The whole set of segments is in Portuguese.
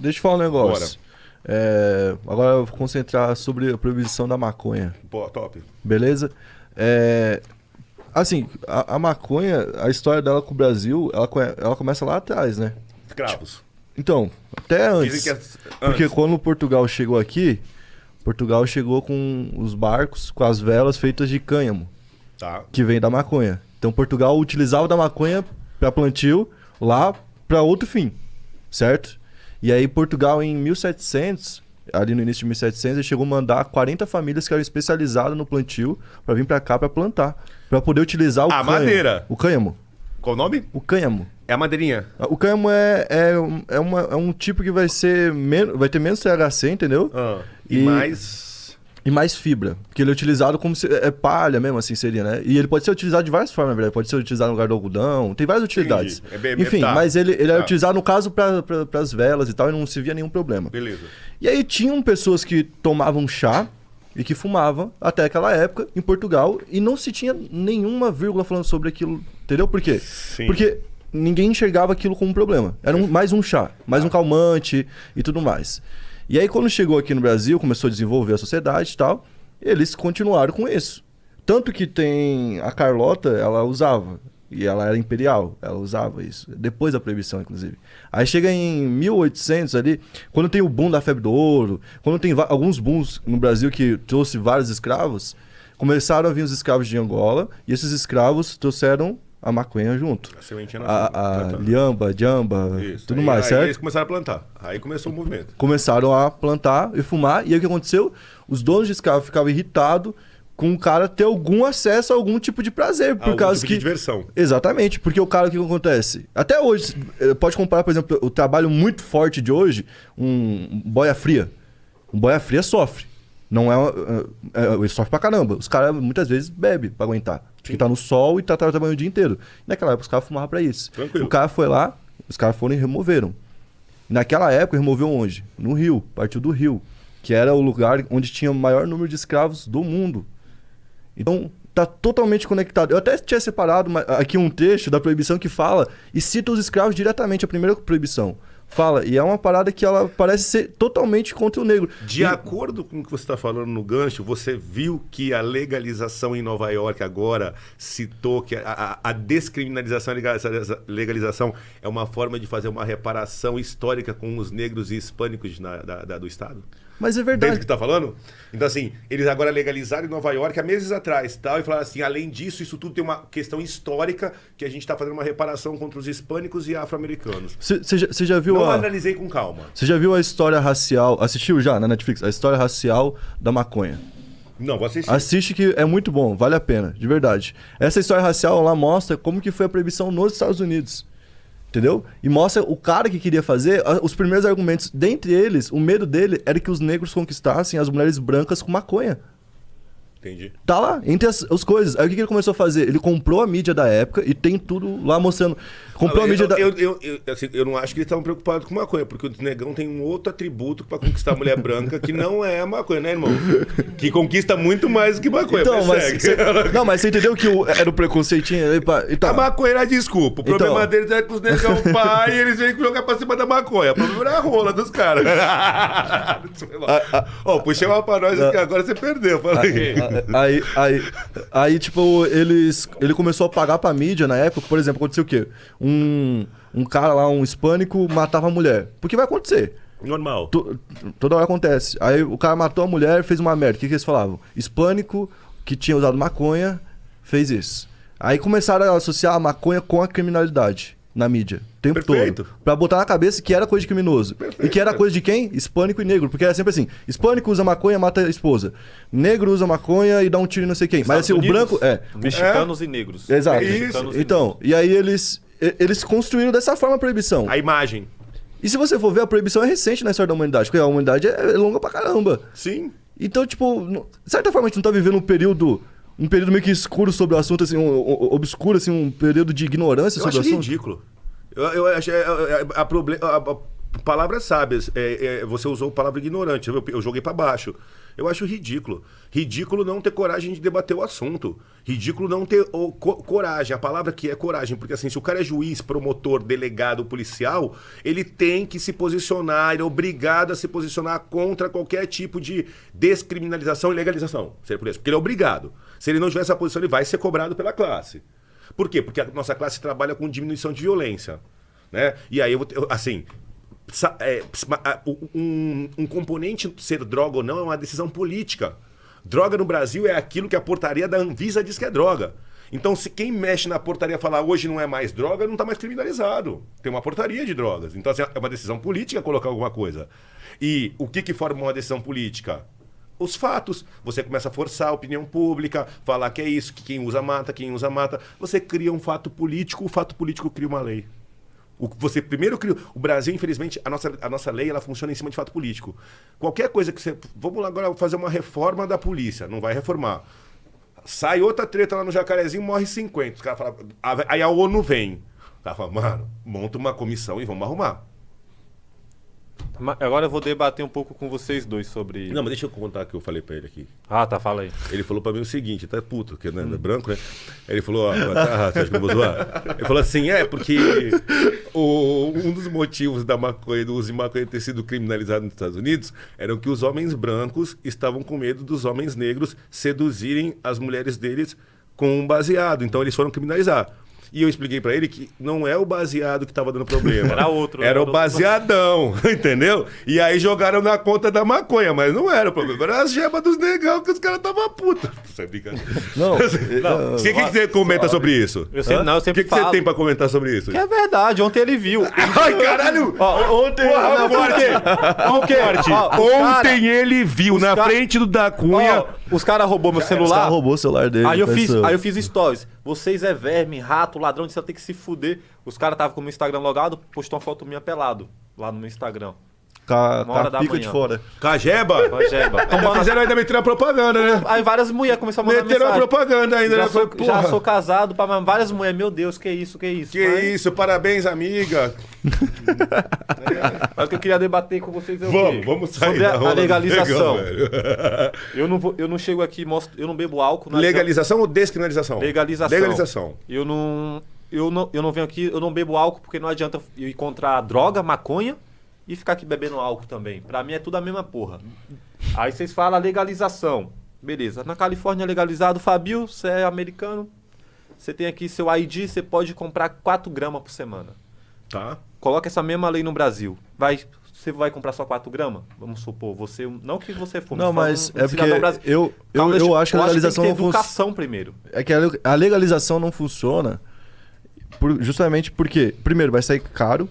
deixa eu falar um negócio. Agora eu vou concentrar sobre a proibição da maconha. Pô, top. Beleza? Assim, a maconha, a história dela com o Brasil, ela começa lá atrás, né? Escravos. Então, até antes. Dizem que Porque quando Portugal chegou aqui, Portugal chegou com os barcos, com as velas feitas de cânhamo, Tá. que vem da maconha. Então Portugal utilizava da maconha para plantio lá para outro fim, certo? E aí Portugal em 1700, ali no início de 1700, ele chegou a mandar 40 famílias que eram especializadas no plantio para vir para cá para plantar, para poder utilizar o cânhamo. madeira. O cânhamo. Qual o nome? O cânhamo. É a madeirinha. O cânhamo é um tipo que vai ter menos THC, entendeu? E mais... E mais fibra. Porque ele é utilizado como palha mesmo, assim seria, né? E ele pode ser utilizado de várias formas, na verdade. Pode ser utilizado no lugar do algodão. Tem várias utilidades. Enfim, mas ele é utilizado no caso para as velas e tal, e não se via nenhum problema. Beleza. E aí tinham pessoas que tomavam chá e que fumavam até aquela época em Portugal e não se tinha nenhuma vírgula falando sobre aquilo. Entendeu por quê? Sim. Porque ninguém enxergava aquilo como um problema. Era mais um chá, mais um calmante e tudo mais. E aí quando chegou aqui no Brasil, começou a desenvolver a sociedade e tal, eles continuaram com isso. Tanto que tem a Carlota, ela usava, e ela era imperial, ela usava isso, depois da proibição, inclusive. Aí chega em 1800 ali, quando tem o boom da febre do ouro, quando tem alguns booms no Brasil que trouxe vários escravos, começaram a vir os escravos de Angola, e esses escravos trouxeram a maconha junto. A liamba, jamba, tudo mais, certo? Aí eles começaram a plantar. Aí começou o movimento. Começaram a plantar e fumar. E aí o que aconteceu? Os donos de escravo ficavam irritados com o cara ter algum acesso a algum tipo de prazer. Por causa tipo de diversão. Exatamente. Porque o cara, o que acontece? Até hoje, pode comparar, por exemplo, o trabalho muito forte de hoje, um boia fria. Um boia fria sofre. Não ele sofre pra caramba. Os caras muitas vezes bebem pra aguentar. Porque tá no sol e tá trabalhando o dia inteiro. Naquela época os caras fumavam pra isso. Tranquilo. O cara foi lá, os caras foram e removeram. Naquela época removeu onde? No Rio, partiu do Rio. Que era o lugar onde tinha o maior número de escravos do mundo. Então tá totalmente conectado. Eu até tinha separado aqui um trecho da proibição que fala e cita os escravos diretamente, a primeira proibição. Fala, e é uma parada que ela parece ser totalmente contra o negro. De acordo com o que você está falando no gancho, você viu que a legalização em Nova York agora citou que a descriminalização e legalização é uma forma de fazer uma reparação histórica com os negros e hispânicos do Estado? Mas é verdade. Dentro do que tá falando? Então, assim, eles agora legalizaram em Nova York há meses atrás, tal, e falaram assim, além disso, isso tudo tem uma questão histórica que a gente tá fazendo uma reparação contra os hispânicos e afro-americanos. Você já viu Não analisei com calma. Você já viu a história racial, assistiu já na Netflix, a história racial da maconha? Não, vou assistir. Assiste que é muito bom, vale a pena, de verdade. Essa história racial lá mostra como que foi a proibição nos Estados Unidos. Entendeu? E mostra o cara que queria fazer, os primeiros argumentos. Dentre eles, o medo dele era que os negros conquistassem as mulheres brancas com maconha. Entendi. Tá lá, entre as coisas. Aí o que ele começou a fazer? Ele comprou a mídia da época e tem tudo lá mostrando. Comprou a mídia da... eu não acho que eles estavam preocupados com maconha, porque o negão tem um outro atributo pra conquistar a mulher branca que não é a maconha, né, irmão? Que conquista muito mais do que maconha. Então, mas você entendeu que era o preconceitinho? A maconha era desculpa. O problema deles é que os negão pai e eles vêm jogar pra cima da maconha. O problema era a rola dos caras. Puxei uma pra nós aqui, agora você perdeu. Fala aí, tipo, ele começou a pagar pra mídia na época. Por exemplo, aconteceu o quê? Um cara lá, um hispânico, matava a mulher. Porque vai acontecer. Normal. Toda hora acontece. Aí o cara matou a mulher, fez uma merda. O que eles falavam? Hispânico que tinha usado maconha fez isso. Aí começaram a associar a maconha com a criminalidade na mídia. O tempo todo. Pra botar na cabeça que era coisa de criminoso. E que era coisa de quem? Hispânico e negro. Porque era sempre assim. Hispânico usa maconha, mata a esposa. Negro usa maconha e dá um tiro em não sei quem. Mas assim, o branco... Mexicanos e negros. Exato. Então, e aí eles construíram dessa forma a proibição. A imagem. E se você for ver, a proibição é recente na história da humanidade. Porque a humanidade é longa pra caramba. Sim. Então, tipo, de certa forma a gente não tá vivendo um período meio que escuro sobre o assunto, assim, obscuro, assim, um período de ignorância sobre o assunto. Ridículo. Eu acho palavras sábias. Você usou a palavra ignorante. Eu joguei pra baixo. Eu acho ridículo. Ridículo não ter coragem de debater o assunto. Ridículo não ter coragem. A palavra que é coragem. Porque assim, se o cara é juiz, promotor, delegado, policial, ele tem que se posicionar, ele é obrigado a se posicionar contra qualquer tipo de descriminalização e legalização. Porque ele é obrigado. Se ele não tiver essa posição, ele vai ser cobrado pela classe. Por quê? Porque a nossa classe trabalha com diminuição de violência. Né? E aí, assim... um componente ser droga ou não é uma decisão política. Droga no Brasil é aquilo que a portaria da Anvisa diz que é droga. Então, se quem mexe na portaria falar hoje não é mais droga, não está mais criminalizado. Tem uma portaria de drogas. Então, assim, é uma decisão política colocar alguma coisa. E o que forma uma decisão política? Os fatos. Você começa a forçar a opinião pública, falar que é isso, que quem usa mata, quem usa mata. Você cria um fato político, o fato político cria uma lei. Você primeiro cria... O Brasil, infelizmente, a nossa lei ela funciona em cima de fato político. Qualquer coisa que você... Vamos lá agora fazer uma reforma da polícia. Não vai reformar. Sai outra treta lá no Jacarezinho, morre 50. Os caras falam... Aí a ONU vem. O cara fala, mano, monta uma comissão e vamos arrumar. Agora eu vou debater um pouco com vocês dois sobre... Não, mas deixa eu contar o que eu falei pra ele aqui. Ah, tá, fala aí. Ele falou pra mim o seguinte, tá puto, porque né, é branco, né? Ele falou, ó, tá, você acha que eu vou zoar? Ele falou assim, porque um dos motivos da maconha, do uso de maconha ter sido criminalizado nos Estados Unidos, eram que os homens brancos estavam com medo dos homens negros seduzirem as mulheres deles com um baseado. Então eles foram criminalizar. E eu expliquei pra ele que não é o baseado que tava dando problema. Era outro. Era o baseadão, entendeu? E aí jogaram na conta da maconha, mas não era o problema. Era as gemas dos negão que os caras estavam putos. Isso é brincadeira. Não. O que você comenta sobre isso? Eu sempre O que você tem pra comentar sobre isso? Que é verdade, ontem ele viu. Ai, caralho! Ontem... Por quê? Ontem ele viu na frente do da Cunha... Os caras roubou meu Os celular. caras roubou o celular dele. Aí eu fiz stories. Vocês é verme, rato, ladrão, você tem que se fuder. Os caras estavam com o meu Instagram logado, postou uma foto minha pelado lá no meu Instagram. Com a da pica manhã. de fora. Cajeba? Então, Fizeram ainda meter a propaganda, né? aí várias mulheres começaram a mandar Meteram a mensagem. propaganda ainda, né? Já sou casado, várias mulheres, meu Deus, que isso. Que Mas- isso, parabéns, amiga. Mas o que eu queria debater com vocês é o quê? Vamos sair sobre da a roda do legalização. negão, velho. Eu não chego aqui, eu não bebo álcool. Não Legalização ou descriminalização? Legalização. Legalização. Eu não venho aqui, eu não bebo álcool porque não adianta eu encontrar droga, maconha e ficar aqui bebendo álcool também. Pra mim é tudo a mesma porra. Aí vocês falam legalização. Beleza. Na Califórnia é legalizado. Fabio, você é americano. Você tem aqui seu ID, você pode comprar 4 gramas por semana. Tá. Coloca essa mesma lei no Brasil. Você vai comprar só 4 gramas? Vamos supor, você... Não que você fume. Não, mas é porque eu acho que a legalização tem não que ter educação primeiro. É que a legalização não funciona justamente porque, primeiro, vai sair caro,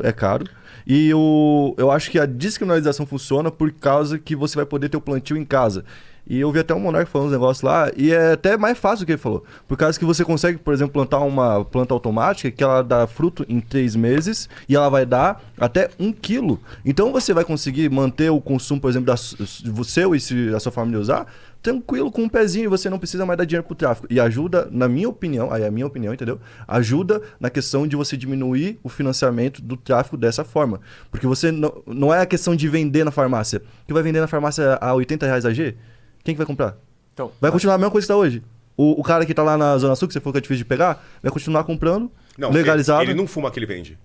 é caro. E eu acho que a descriminalização funciona por causa que você vai poder ter o plantio em casa. E eu vi até um monarca falando uns negócios lá, e é até mais fácil do que ele falou. Por causa que você consegue, por exemplo, plantar uma planta automática que ela dá fruto em 3 meses e ela vai dar até 1 quilo. Então você vai conseguir manter o consumo, por exemplo, do seu e se a sua família usar, tranquilo, com um pezinho, e você não precisa mais dar dinheiro pro tráfico. E ajuda, na minha opinião, aí é a minha opinião, entendeu? Ajuda na questão de você diminuir o financiamento do tráfico dessa forma. Porque você não é a questão de vender na farmácia. Que vai vender na farmácia a R$80 a G? Quem que vai comprar? Então, Vai continuar a mesma coisa que está hoje. O cara que tá lá na Zona Sul, que você falou que é difícil de pegar, vai continuar comprando, Não, legalizado. Ele não fuma que ele vende.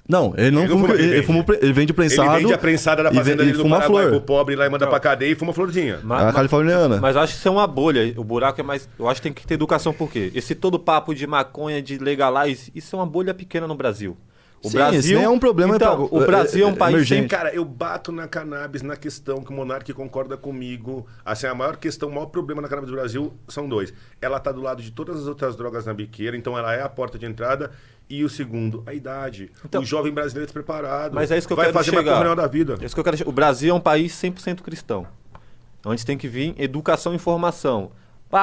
Não, ele não fuma, ele vende prensado. Ele vende a prensada da fazenda dele do fuma Paraguai flor. pro pobre lá e manda pra cadeia e fuma florzinha. A californiana. Mas eu acho que isso é uma bolha. O buraco é mais... Eu acho que tem que ter educação por quê? Esse todo papo de maconha, de legalize, isso é uma bolha pequena no Brasil. Sim, isso nem é um problema. Então, o Brasil é um país emergente. sem... Cara, eu bato na cannabis na questão que o Monark concorda comigo. Assim, a maior questão, o maior problema na cannabis do Brasil são 2. Ela tá do lado de todas as outras drogas na biqueira, então ela é a porta de entrada. E o segundo, a idade. Então, o jovem brasileiro despreparado. Mas é isso que eu vai quero fazer chegar. uma comunhão da vida. É isso que eu quero chegar. O Brasil é um país 100% cristão. Onde tem que vir educação e informação.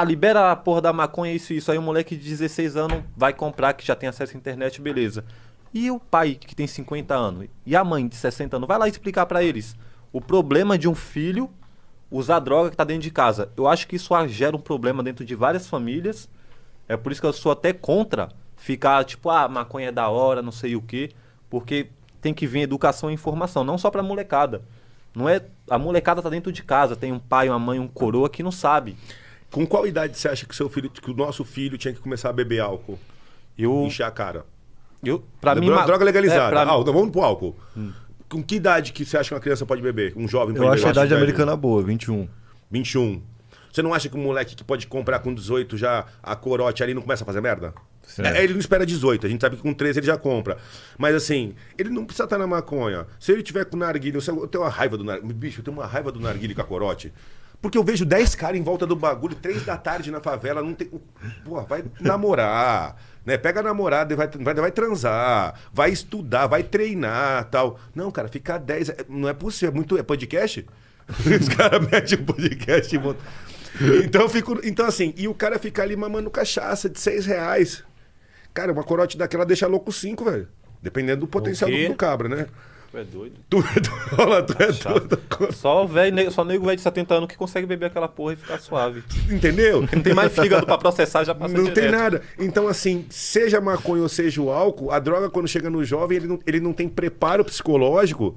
Libera a porra da maconha, isso. Aí um moleque de 16 anos vai comprar, que já tem acesso à internet, beleza. E o pai, que tem 50 anos, e a mãe de 60 anos, vai lá explicar pra eles o problema de um filho usar droga que tá dentro de casa. Eu acho que isso gera um problema dentro de várias famílias. É por isso que eu sou até contra ficar, tipo, maconha é da hora, não sei o quê. Porque tem que vir educação e informação, não só pra molecada. Não é, a molecada tá dentro de casa, tem um pai, uma mãe, um coroa que não sabe. Com qual idade você acha que o nosso filho tinha que começar a beber álcool? Encher a cara. Pra mim, droga legalizada. Então Vamos pro álcool. Com que idade que você acha que uma criança pode beber? Um jovem pode Eu beber? acho a idade americana boa, 21. 21. Você não acha que um moleque que pode comprar com 18 já a corote ali não começa a fazer merda? Ele não espera 18, a gente sabe que com 13 ele já compra. Mas assim, ele não precisa estar na maconha. Se ele tiver com narguilho, eu tenho uma raiva do narguilho. Bicho, eu tenho uma raiva do narguilho com a corote. Porque eu vejo 10 caras em volta do bagulho, 3 da tarde na favela, não tem. Porra, vai namorar, né? Pega a namorada e vai transar, vai estudar, vai treinar tal. Não, cara, ficar 10. Não é possível, é podcast? Os caras metem um podcast e montam. Então, assim, e o cara fica ali mamando cachaça de R$6. Cara, uma corote daquela deixa louco 5, velho. Dependendo do potencial do cabra, né? Tu é doido? Tu é doido. Só nego velho de 70 anos que consegue beber aquela porra e ficar suave. Entendeu? Não tem mais fígado pra processar, já passa Não direto. tem nada. Então, assim, seja maconha ou seja o álcool, a droga, quando chega no jovem, ele não tem preparo psicológico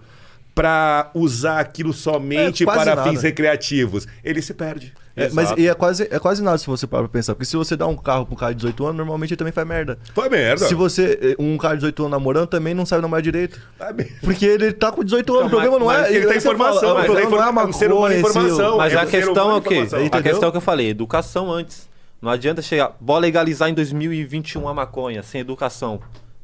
pra usar aquilo somente para nada. fins recreativos. Ele se perde. Mas é quase nada se você parar pra pensar. Porque se você dá um carro pra um cara de 18 anos, normalmente ele também faz merda. Foi merda. Se você, um cara de 18 anos namorando, também não sabe namorar direito. Vai merda. Porque ele tá com 18 anos, Então, o problema não mas é... ele tá aí você informação, fala, mas o problema não é a é um ser humano maconha, informação. Mas É a um ser questão é humano o quê? informação. A Entendeu? questão é o que eu falei, educação antes. Não adianta chegar, bora legalizar em 2021 a maconha, sem educação.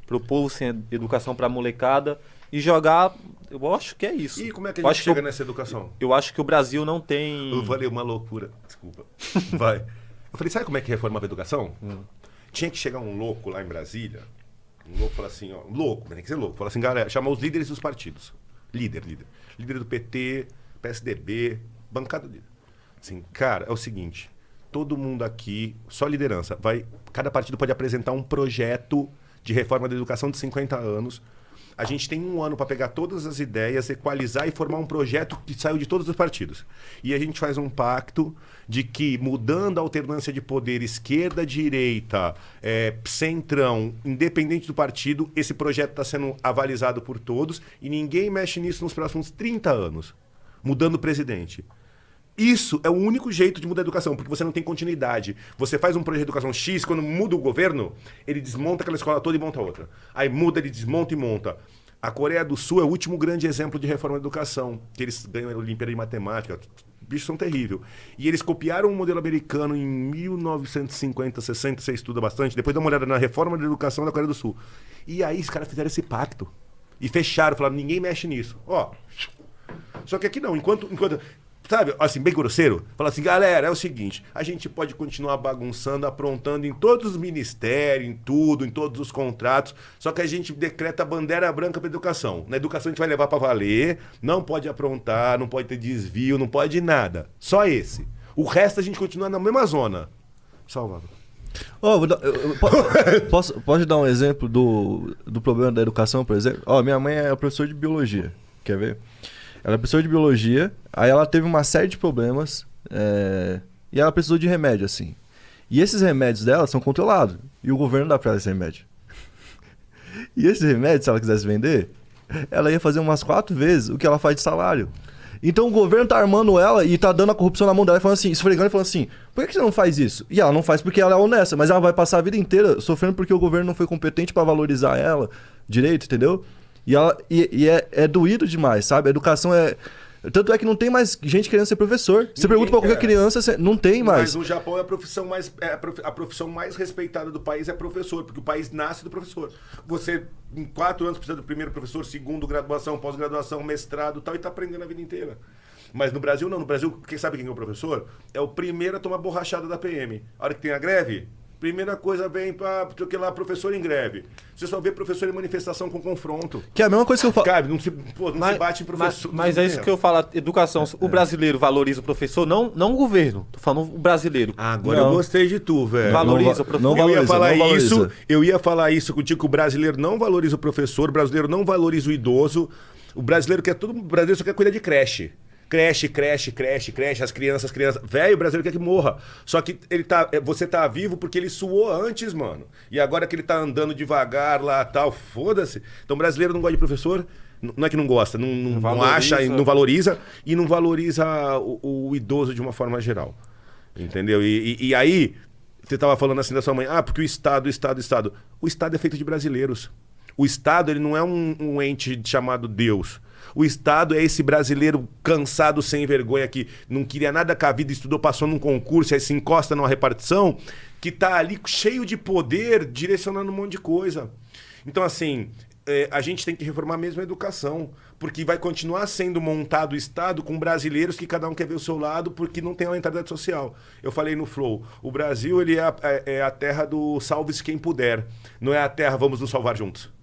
Pro povo, sem educação pra molecada. E jogar, eu acho que é isso. E como é que a Eu gente acho chega que nessa educação? eu acho que o Brasil não tem... Eu falei uma loucura. Desculpa. Vai. Eu falei, sabe como é que reformava a educação? Tinha que chegar um louco lá em Brasília. Um louco falar assim, ó. Louco, mas tem que ser louco. Falar assim, galera, chamar os líderes dos partidos. Líder. Líder do PT, PSDB, bancada líder. Assim, cara, é o seguinte. Todo mundo aqui, só liderança. Cada partido pode apresentar um projeto de reforma da educação de 50 anos. A gente tem 1 ano para pegar todas as ideias, equalizar e formar um projeto que saiu de todos os partidos. E a gente faz um pacto de que, mudando a alternância de poder esquerda, direita, centrão, independente do partido, esse projeto está sendo avalizado por todos e ninguém mexe nisso nos próximos 30 anos, mudando o presidente. Isso é o único jeito de mudar a educação, porque você não tem continuidade. Você faz um projeto de educação X, quando muda o governo, ele desmonta aquela escola toda e monta outra. Aí muda, ele desmonta e monta. A Coreia do Sul é o último grande exemplo de reforma da educação, que eles ganham a Olimpíada de Matemática. Bichos são terríveis. E eles copiaram um modelo americano em 1950, 60, você estuda bastante, depois dá uma olhada na reforma da educação da Coreia do Sul. E aí os caras fizeram esse pacto. E fecharam, falaram, ninguém mexe nisso. Ó. Só que aqui não, enquanto sabe, assim, bem grosseiro, fala assim, galera, é o seguinte, a gente pode continuar bagunçando, aprontando em todos os ministérios, em tudo, em todos os contratos, só que a gente decreta a bandeira branca para educação. Na educação a gente vai levar para valer, não pode aprontar, não pode ter desvio, não pode nada. Só esse. O resto a gente continua na mesma zona. Salvador. Posso dar um exemplo do problema da educação, por exemplo? Minha mãe é professora de biologia, quer ver? Ela é professora de biologia, aí ela teve uma série de problemas e ela precisou de remédio, assim. E esses remédios dela são controlados. E o governo dá pra ela esse remédio. E esses remédios, se ela quisesse vender, ela ia fazer umas 4 vezes o que ela faz de salário. Então o governo tá armando ela e tá dando a corrupção na mão dela e falando assim, esfregando e falando assim, por que você não faz isso? E ela não faz porque ela é honesta, mas ela vai passar a vida inteira sofrendo porque o governo não foi competente pra valorizar ela direito, entendeu? E é doído demais, sabe? A educação é... Tanto é que não tem mais gente querendo ser professor. Você pergunta pra qualquer criança, não tem mais. Mas no Japão a profissão mais respeitada do país é professor, porque o país nasce do professor. Você, em 4 anos, precisa do primeiro professor, segundo, graduação, pós-graduação, mestrado e tal, e tá aprendendo a vida inteira. Mas no Brasil não. No Brasil, quem sabe quem é o professor? É o primeiro a tomar borrachada da PM. A hora que tem a greve... Primeira coisa vem porque lá professor em greve. Você só vê professor em manifestação com confronto. Que é a mesma coisa que eu falo. Cabe, não se bate em professor. Mas é isso que eu falo, educação. O brasileiro valoriza o professor, não o governo. Tô falando o brasileiro. Agora Não. eu gostei de tu, velho. Valoriza o professor. Eu ia falar isso contigo, que o brasileiro não valoriza o professor, o brasileiro não valoriza o idoso. O brasileiro só quer cuidar de creche. Creche, as crianças. Velho, o brasileiro quer que morra. Só que você tá vivo porque ele suou antes, mano. E agora que ele tá andando devagar lá tal, foda-se. Então o brasileiro não gosta de professor, não é que não gosta, não acha, não valoriza o idoso de uma forma geral. Entendeu? E aí, você tava falando assim da sua mãe, porque o Estado. O Estado é feito de brasileiros. O Estado, ele não é um ente chamado Deus. O Estado é esse brasileiro cansado, sem vergonha, que não queria nada com a vida, estudou, passou num concurso, aí se encosta numa repartição, que tá ali cheio de poder, direcionando um monte de coisa. Então, assim, a gente tem que reformar mesmo a educação, porque vai continuar sendo montado o Estado com brasileiros que cada um quer ver o seu lado, porque não tem uma mentalidade social. Eu falei no Flow, o Brasil ele é a terra do salve-se quem puder, não é a terra vamos nos salvar juntos.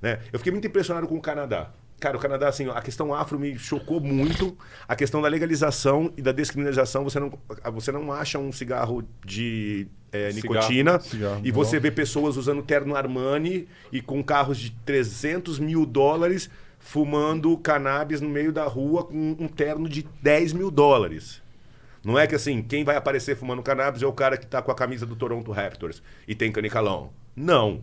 Né? Eu fiquei muito impressionado com o Canadá. Cara, o Canadá, assim, a questão afro me chocou muito. A questão da legalização e da descriminalização, você não acha um cigarro de nicotina. Cigarro, e você vê pessoas usando terno Armani e com carros de $300 mil fumando cannabis no meio da rua com um terno de $10 mil. Não é que assim, quem vai aparecer fumando cannabis é o cara que tá com a camisa do Toronto Raptors e tem canicalão. Não.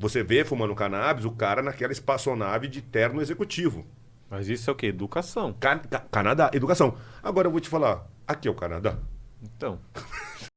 Você vê fumando cannabis o cara naquela espaçonave de terno executivo. Mas isso é o quê? Educação. Canadá, educação. Agora eu vou te falar, aqui é o Canadá. Então.